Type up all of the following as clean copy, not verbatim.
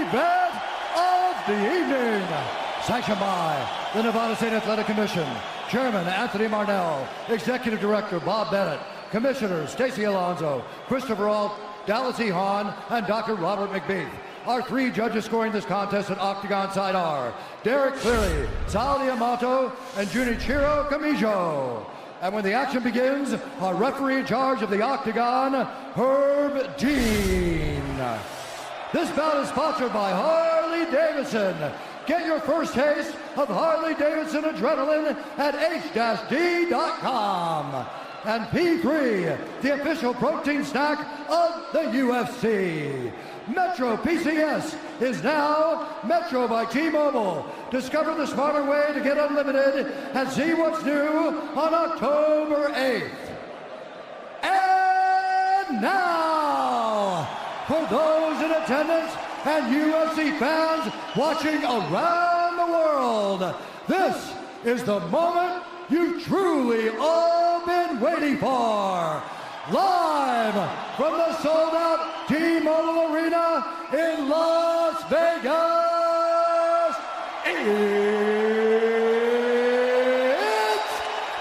event of the evening. Sanctioned by the Nevada State Athletic Commission, Chairman Anthony Marnell, Executive Director Bob Bennett, Commissioners Stacy Alonso, Christopher Alt, Dallas E. Hahn, and Dr. Robert McBeath. Our three judges scoring this contest at Octagon side are Derek Cleary, Sal Diamato, and Junichiro Kamijo. And when the action begins, our referee in charge of the Octagon, Herb Dean. This bout is sponsored by Harley Davidson. Get your first taste of Harley Davidson adrenaline at h-d.com. And P3, the official protein snack of the UFC. Metro PCS is now Metro by T-Mobile. Discover the smarter way to get unlimited and see what's new on October 8th. And now, for those in attendance and UFC fans watching around the world, this is the moment you've truly all been waiting for. Live from the sold-out T-Mobile Arena in Las Vegas, it's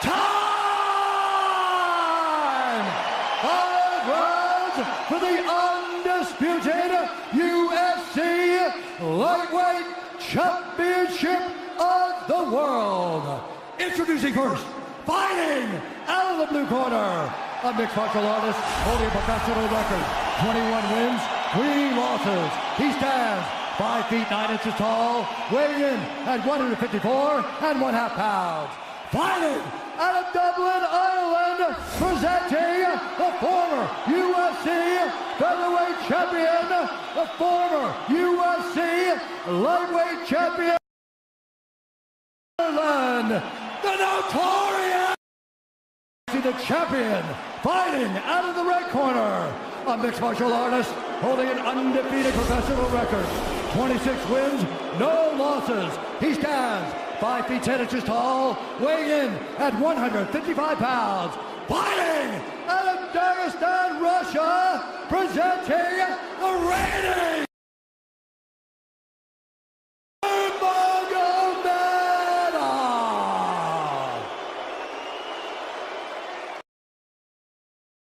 time! 5 rounds for the undisputed UFC Lightweight Championship of the World. Introducing first, fighting out of the blue corner, a mixed martial artist holding a professional record, 21 wins, 3 losses. He stands 5 feet 9 inches tall, weighing in at 154 1/2 pounds. Fighting out of Dublin, Ireland, presenting the former UFC featherweight champion, the former UFC lightweight champion, Ireland, the notorious, the champion, fighting out of the red corner, a mixed martial artist holding an undefeated professional record, 26 wins, no losses. He stands 5 feet 10 inches tall, weighing in at 155 pounds, fighting out of Dagestan, Russia, presenting the reigning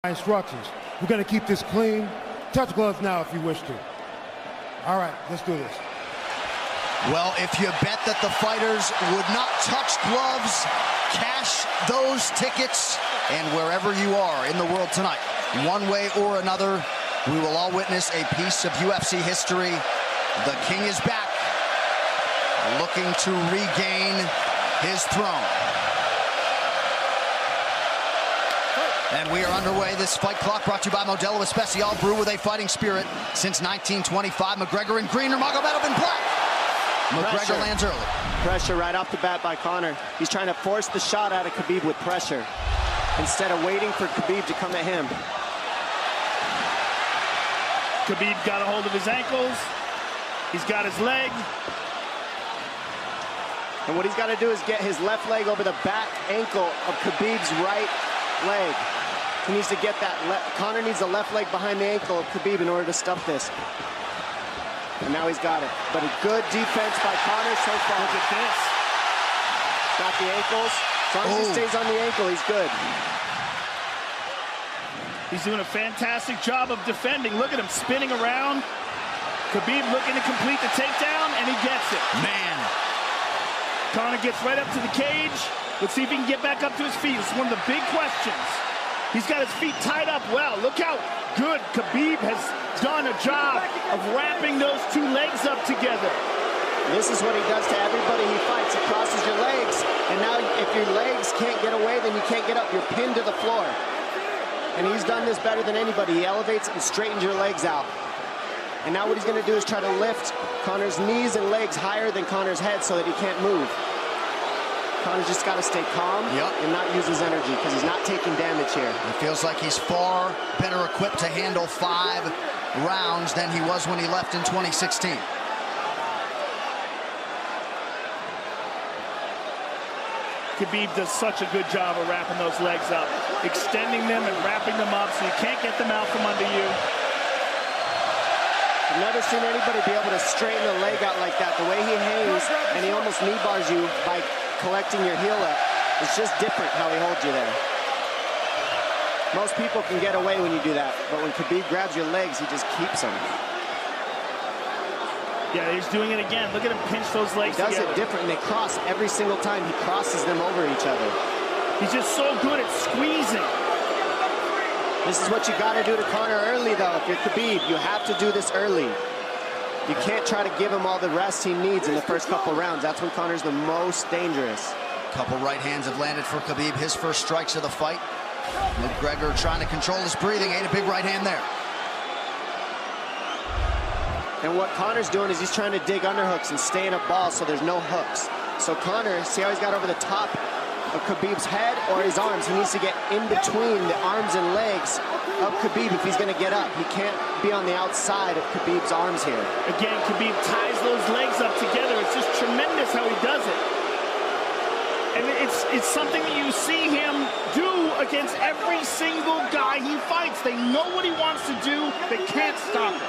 instructions. We're going to keep this clean. Touch gloves now if you wish to. All right, let's do this. Well, if you bet that the fighters would not touch gloves, cash those tickets, and wherever you are in the world tonight, one way or another, we will all witness a piece of UFC history. The King is back, looking to regain his throne. And we are underway. This fight clock brought to you by Modelo Especial, brew with a fighting spirit since 1925. McGregor in green, Nurmagomedov in black. McGregor lands early. Pressure right off the bat by Conor. He's trying to force the shot out of Khabib with pressure instead of waiting for Khabib to come at him. Khabib got a hold of his ankles. He's got his leg. And what he's got to do is get his left leg over the back ankle of Khabib's right leg. He needs to get that. Conor needs the left leg behind the ankle of Khabib in order to stop this. And now he's got it. But a good defense by Conor so far. Look at this. Got the ankles. As long as he stays on the ankle, he's good. He's doing a fantastic job of defending. Look at him spinning around. Khabib looking to complete the takedown, and he gets it. Man. Conor gets right up to the cage. Let's see if he can get back up to his feet. It's one of the big questions. He's got his feet tied up well. Look how good Khabib has done a job of wrapping those two legs up together. This is what he does to everybody he fights. He crosses your legs, and now if your legs can't get away, then you can't get up. You're pinned to the floor. And he's done this better than anybody. He elevates and straightens your legs out. And now what he's going to do is try to lift Conor's knees and legs higher than Conor's head so that he can't move. Conor's just got to stay calm and not use his energy because he's not taking damage here. It feels like he's far better equipped to handle 5 rounds than he was when he left in 2016. Khabib does such a good job of wrapping those legs up, extending them and wrapping them up so you can't get them out from under you. I've never seen anybody be able to straighten a leg out like that. The way he hangs, and he almost knee bars you by collecting your heel up. It's just different how he holds you there. Most people can get away when you do that, but when Khabib grabs your legs, he just keeps them. Yeah, he's doing it again. Look at him pinch those legs He does together. it different, and they cross every single time. He crosses them over each other. He's just so good at squeezing. This is what you got to do to Conor early, though. If you're Khabib, you have to do this early. You can't try to give him all the rest he needs in the first couple rounds. That's when Conor's the most dangerous. Couple right hands have landed for Khabib. His first strikes of the fight. McGregor trying to control his breathing. Ate a big right hand there. And what Conor's doing is he's trying to dig underhooks and stay in a ball so there's no hooks. So Conor, see how he's got over the top of Khabib's head or his arms? He needs to get in between the arms and legs of Khabib if he's going to get up. He can't be on the outside of Khabib's arms here. Again, Khabib ties those legs up together. It's just tremendous how he does it. And it's something that you see him do against every single guy he fights. They know what he wants to do. They can't stop it.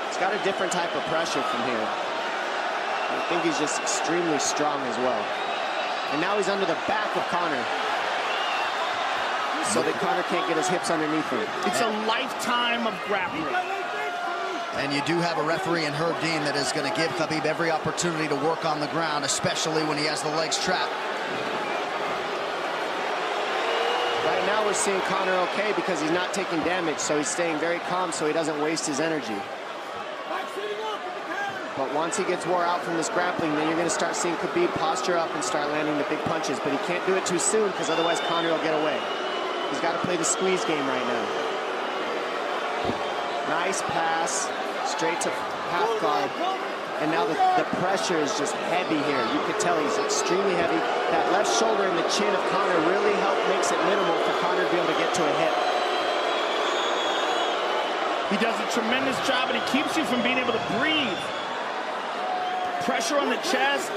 He's got a different type of pressure from here. I think he's just extremely strong as well. And now he's under the back of Conor, so that Conor can't get his hips underneath him. It's a lifetime of grappling. And you do have a referee in Herb Dean that is going to give Khabib every opportunity to work on the ground, especially when he has the legs trapped. Right now we're seeing Conor okay because he's not taking damage, so he's staying very calm so he doesn't waste his energy. But once he gets wore out from this grappling, then you're going to start seeing Khabib posture up and start landing the big punches. But he can't do it too soon because otherwise Conor will get away. He's got to play the squeeze game right now. Nice pass, straight to half guard. And now the pressure is just heavy here. You could tell he's extremely heavy. That left shoulder and the chin of Conor really makes it minimal for Conor to be able to get to a hip. He does a tremendous job, and he keeps you from being able to breathe. Pressure on the chest,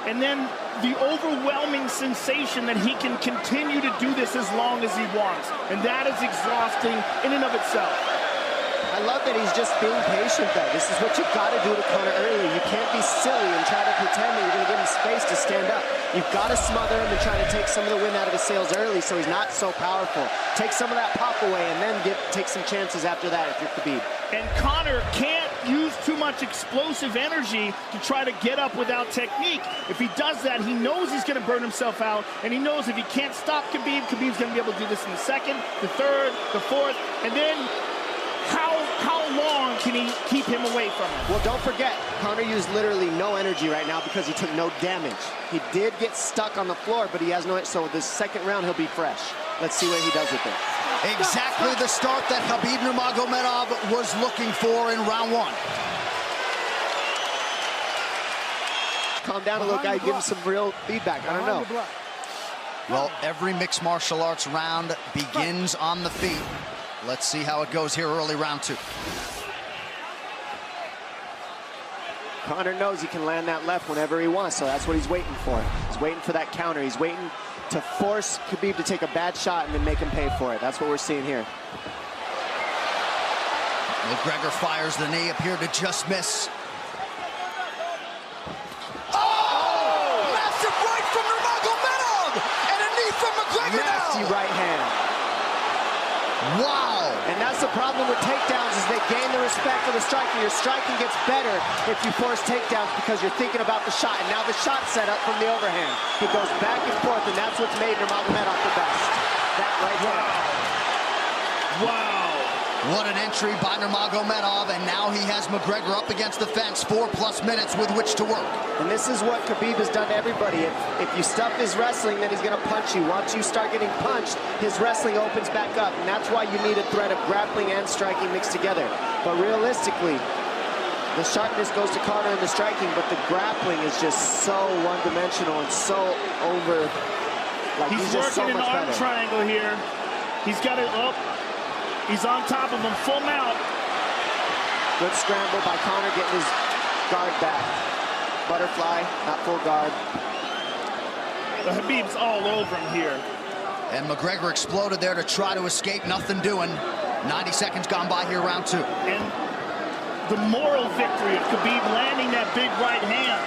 and then the overwhelming sensation that he can continue to do this as long as he wants. And that is exhausting in and of itself. I love that he's just being patient, though. This is what you've got to do to Conor early. You can't be silly and try to pretend that you're going to give him space to stand up. You've got to smother him and try to take some of the wind out of his sails early so he's not so powerful. Take some of that pop away and then take some chances after that if you're Khabib. And Conor can't use too much explosive energy to try to get up without technique. If he does that, he knows he's going to burn himself out, and he knows if he can't stop Khabib, Khabib's going to be able to do this in the second, the third, the fourth, and then how long can he keep him away from him? Well, don't forget, Conor used literally no energy right now because he took no damage. He did get stuck on the floor, but he has no, so this second round he'll be fresh. Let's see what he does with it. Exactly the start that Khabib Nurmagomedov was looking for in round one. Calm down a little, guy. Give him some real feedback. I don't know. Well, every mixed martial arts round begins on the feet. Let's see how it goes here early round two. Conor knows he can land that left whenever he wants, so that's what he's waiting for. He's waiting for that counter. He's waiting to force Khabib to take a bad shot and then make him pay for it. That's what we're seeing here. McGregor fires the knee, appeared to just miss. Massive right from Nurmagomedov! And a knee from McGregor now! Nasty right hand. Wow! And that's the problem with takedowns is they gain the respect of the striker. Your striking gets better if you force takedowns because you're thinking about the shot. And now the shot set up from the overhand. He goes back and forth, and that's what's made Nurmagomedov the best. That right hand. Wow. What an entry by Nurmagomedov, and now he has McGregor up against the fence, 4+ minutes with which to work. And this is what Khabib has done to everybody. If you stuff his wrestling, then he's going to punch you. Once you start getting punched, his wrestling opens back up, and that's why you need a threat of grappling and striking mixed together. But realistically, the sharpness goes to Conor in the striking, but the grappling is just so one-dimensional and so over. Like He's just so working much an arm better. triangle here. He's got it up. He's on top of him, full mount. Good scramble by Conor, getting his guard back. Butterfly, not full guard. The Khabib's all over him here. And McGregor exploded there to try to escape, nothing doing. 90 seconds gone by here, round two. And the moral victory of Khabib landing that big right hand.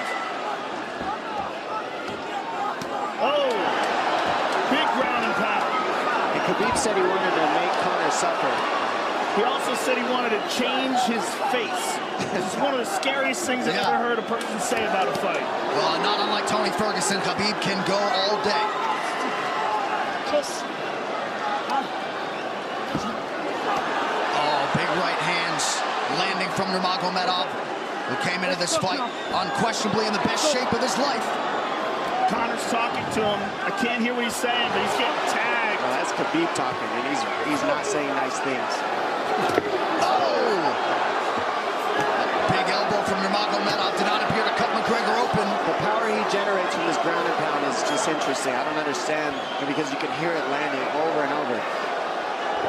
Oh, big ground and pound. And Khabib said he wanted to make Conor suffer. He also said he wanted to change his face. This is one of the scariest things I've ever heard a person say about a fight. Well, not unlike Tony Ferguson, Khabib can go all day. Oh, big right hands landing from Nurmagomedov, who came into this fight unquestionably in the best shape of his life. Conor's talking to him. I can't hear what he's saying, but he's getting tagged. Well, that's Khabib talking, and he's not saying nice things. Oh! Big elbow from Nurmagomedov did not appear to cut McGregor open. The power he generates from this ground and pound is just interesting. I don't understand, because you can hear it landing over and over.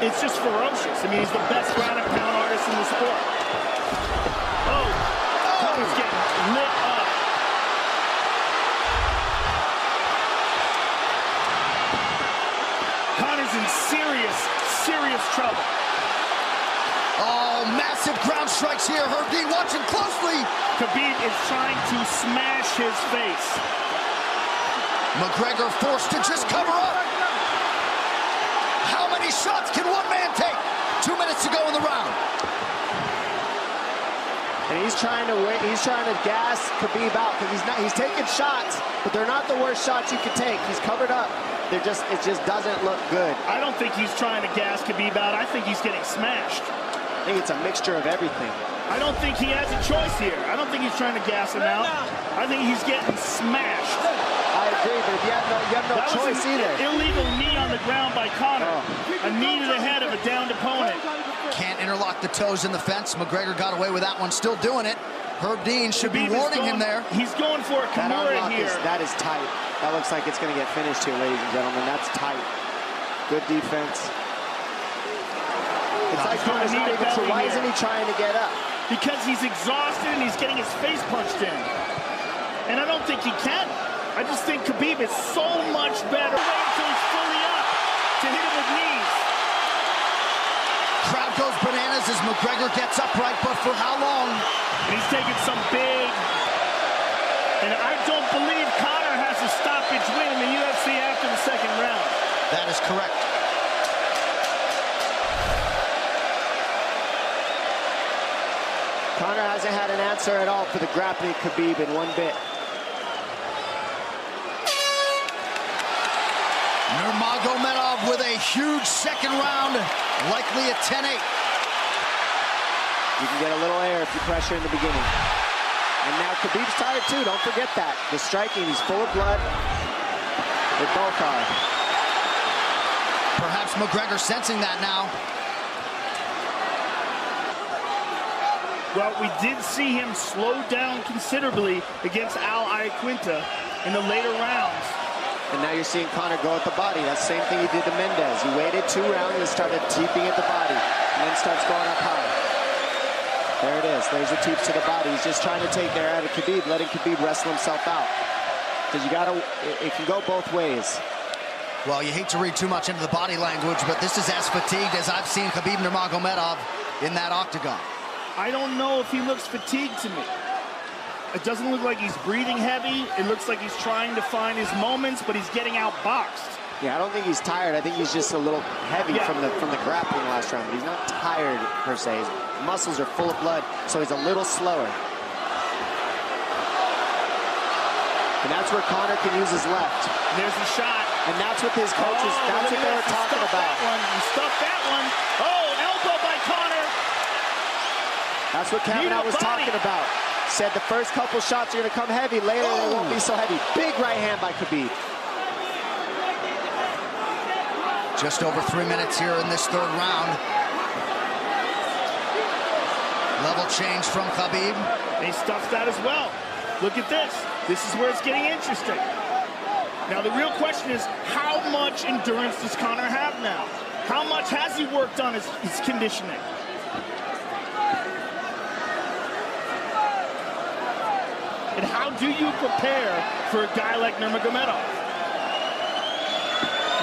It's just ferocious. I mean, he's the best ground and pound artist in the sport. Oh! Conor's getting lit up. Conor's in serious trouble. Oh, massive ground strikes here. Herb Dean watching closely. Khabib is trying to smash his face. McGregor forced to just cover up. How many shots can one man take? 2 minutes to go in the round. And he's trying to gas Khabib out, because he's taking shots, but they're not the worst shots you could take. He's covered up. It just doesn't look good. I don't think he's trying to gas Khabib out. I think he's getting smashed. I think it's a mixture of everything. I don't think he has a choice here. I don't think he's trying to gas him out. I think he's getting smashed. I agree, but you have no choice either. Illegal knee on the ground by Conor. A knee to the head of a downed opponent. Can't interlock the toes in the fence. McGregor got away with that one, still doing it. Herb Dean should be warning him there. He's going for a Kimura here. That is tight. That looks like it's going to get finished here, ladies and gentlemen. That's tight. Good defense. It's like Conor's not even sure. Why isn't he trying to get up? Because he's exhausted and he's getting his face punched in. And I don't think he can. I just think Khabib is so much better. Wait until he's fully up to hit him with knees. Crowd goes bananas as McGregor gets upright, but for how long? And he's taking some big... And I don't believe Conor has a stoppage win in the UFC after the second round. That is correct. Conor hasn't had an answer at all for the grappling Khabib in one bit. Nurmagomedov with a huge second round, likely a 10-8. You can get a little air if you pressure in the beginning. And now Khabib's tired too, don't forget that. The striking, he's full of blood. They both are. Perhaps McGregor sensing that now. Well, we did see him slow down considerably against Al Iaquinta in the later rounds. And now you're seeing Conor go at the body. That's the same thing he did to Mendez. He waited 2 rounds and started teeping at the body, and then starts going up high. There it is. There's the teeps to the body. He's just trying to take air out of Khabib, letting Khabib wrestle himself out. Because it can go both ways. Well, you hate to read too much into the body language, but this is as fatigued as I've seen Khabib Nurmagomedov in that octagon. I don't know if he looks fatigued to me. It doesn't look like he's breathing heavy. It looks like he's trying to find his moments, but he's getting outboxed. Yeah, I don't think he's tired. I think he's just a little heavy from the grappling last round. He's not tired per se. His muscles are full of blood, so he's a little slower. And that's where Conor can use his left. There's the shot. And that's what his coaches, that's what they were talking about. He stuffed that one. Oh, elbow by Conor. That's what Kavanaugh was talking about. Said the first couple shots are going to come heavy. Later, they won't be so heavy. Big right hand by Khabib. Just over 3 minutes here in this third round. Level change from Khabib. He stuffs that as well. Look at this. This is where it's getting interesting. Now, the real question is, how much endurance does Conor have now? How much has he worked on his conditioning? And how do you prepare for a guy like Nurmagomedov?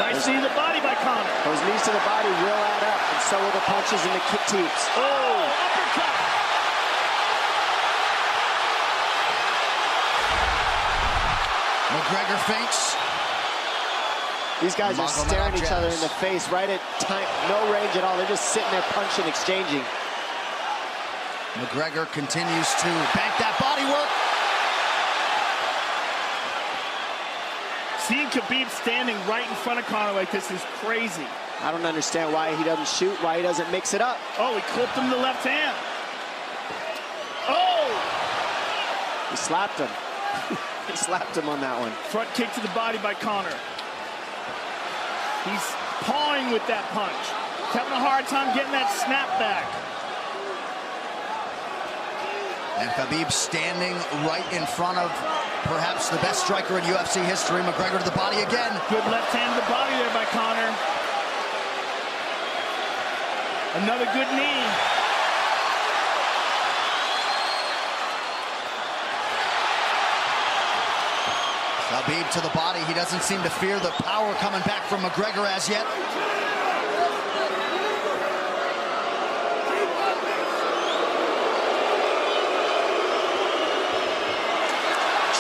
Nice knee to the body by Conor. Those knees to the body will add up, and so will the punches and the kick teeps. Oh, uppercut. McGregor feints. These guys are staring each other in the face right at time, no range at all. They're just sitting there punching, exchanging. McGregor continues to bank that body work. Seeing Khabib standing right in front of Conor like this is crazy. I don't understand why he doesn't shoot, why he doesn't mix it up. Oh, he clipped him the left hand. Oh! He slapped him. He slapped him on that one. Front kick to the body by Conor. He's pawing with that punch. He's having a hard time getting that snap back. And Khabib standing right in front of perhaps the best striker in UFC history. McGregor to the body again. Good left hand to the body there by Conor. Another good knee. Khabib to the body. He doesn't seem to fear the power coming back from McGregor as yet.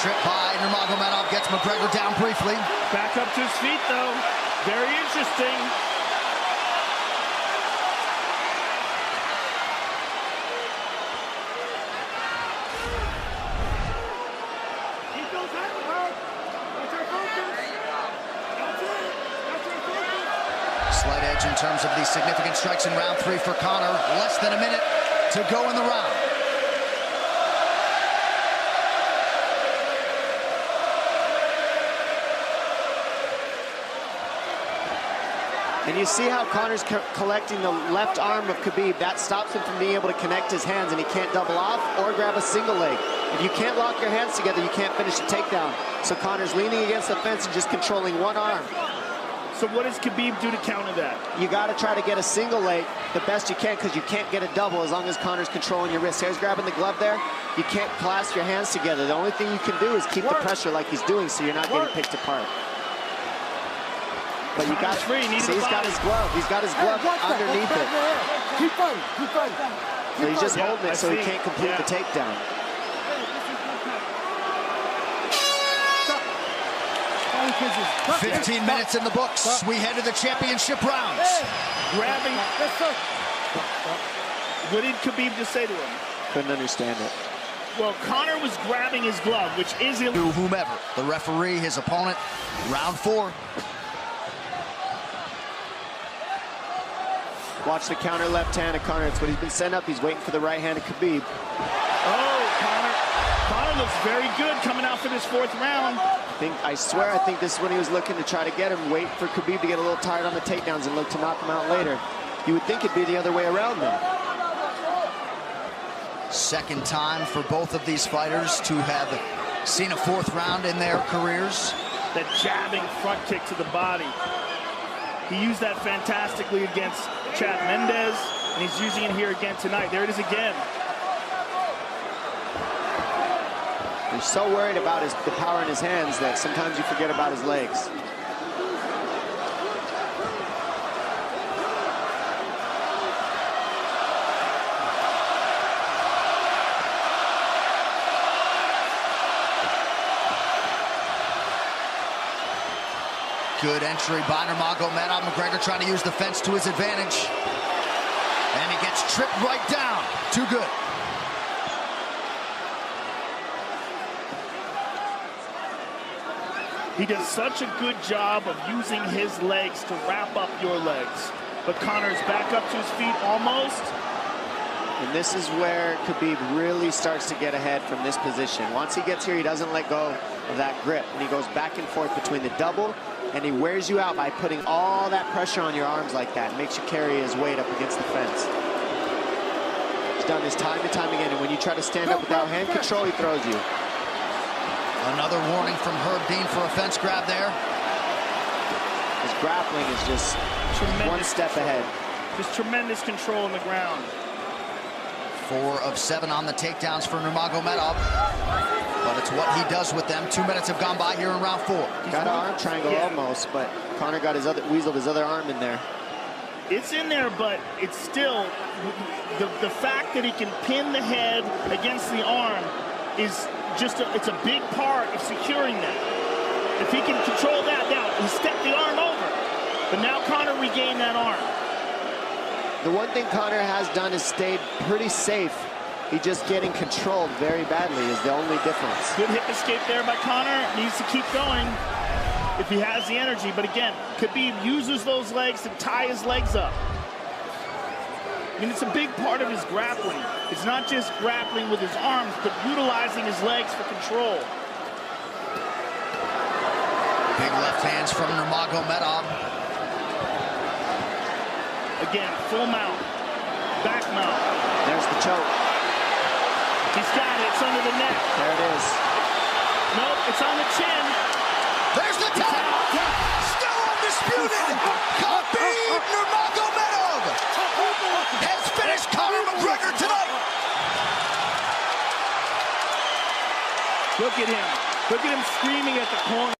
Trip by Nurmagomedov gets McGregor down briefly. Back up to his feet, though. Very interesting. Slight edge in terms of the significant strikes in round 3 for Conor. Less than a minute to go in the round. And you see how Conor's collecting the left arm of Khabib. That stops him from being able to connect his hands, and he can't double off or grab a single leg. If you can't lock your hands together, you can't finish the takedown. So Conor's leaning against the fence and just controlling one arm. So what does Khabib do to counter that? You got to try to get a single leg the best you can, because you can't get a double as long as Conor's controlling your wrist. Here's grabbing the glove there. You can't clasp your hands together. The only thing you can do is keep the pressure like he's doing, so you're not getting picked apart. But you got free. See, he's got his glove. He's got his glove underneath it. Keep fighting. Keep fighting. So he's just holding it so he can't complete the takedown. Stop. 15 minutes in the books. We head to the championship rounds. Grabbing. What did Khabib just say to him? Couldn't understand it. Well, Conor was grabbing his glove, which is illegal. To whomever, the referee, his opponent, round 4. Watch the counter left hand of Conor. It's what he's been setting up. He's waiting for the right hand of Khabib. Oh, Conor looks very good coming out for this 4th round. I swear, I think this is when he was looking to try to get him, wait for Khabib to get a little tired on the takedowns and look to knock him out later. You would think it'd be the other way around, though. Second time for both of these fighters to have seen a 4th round in their careers. That jabbing front kick to the body. He used that fantastically against Chad Mendes, and he's using it here again tonight. There it is again. He's so worried about the power in his hands that sometimes you forget about his legs. Good entry by Nurmagomedov. McGregor trying to use the fence to his advantage. And he gets tripped right down. Too good. He does such a good job of using his legs to wrap up your legs. But Conor's back up to his feet almost. And this is where Khabib really starts to get ahead from this position. Once he gets here, he doesn't let go of that grip. And he goes back and forth between the double, and he wears you out by putting all that pressure on your arms like that. It makes you carry his weight up against the fence. He's done this time and time again. And when you try to stand up without hand control, he throws you. Another warning from Herb Dean for a fence grab there. His grappling is just one step ahead. Just tremendous control on the ground. 4 of 7 on the takedowns for Nurmagomedov. But it's what he does with them. 2 minutes have gone by here in round 4. Got an arm triangle almost, but Conor got weaseled his other arm in there. It's in there, but it's still the fact that he can pin the head against the arm is just it's a big part of securing that. If he can control that, now he stepped the arm over. But now Conor regained that arm. The one thing Conor has done is stayed pretty safe. He just getting controlled very badly is the only difference. Good hip escape there by Conor. Needs to keep going if he has the energy. But again, Khabib uses those legs to tie his legs up. I mean, it's a big part of his grappling. It's not just grappling with his arms, but utilizing his legs for control. Big left hands from Nurmagomedov. Again, full mount, back mount. There's the choke. He's got it. It's under the neck. There it is. Nope, it's on the chin. There's the tap. Still undisputed. Khabib Nurmagomedov has finished Conor McGregor tonight. Look at him. Look at him screaming at the corner.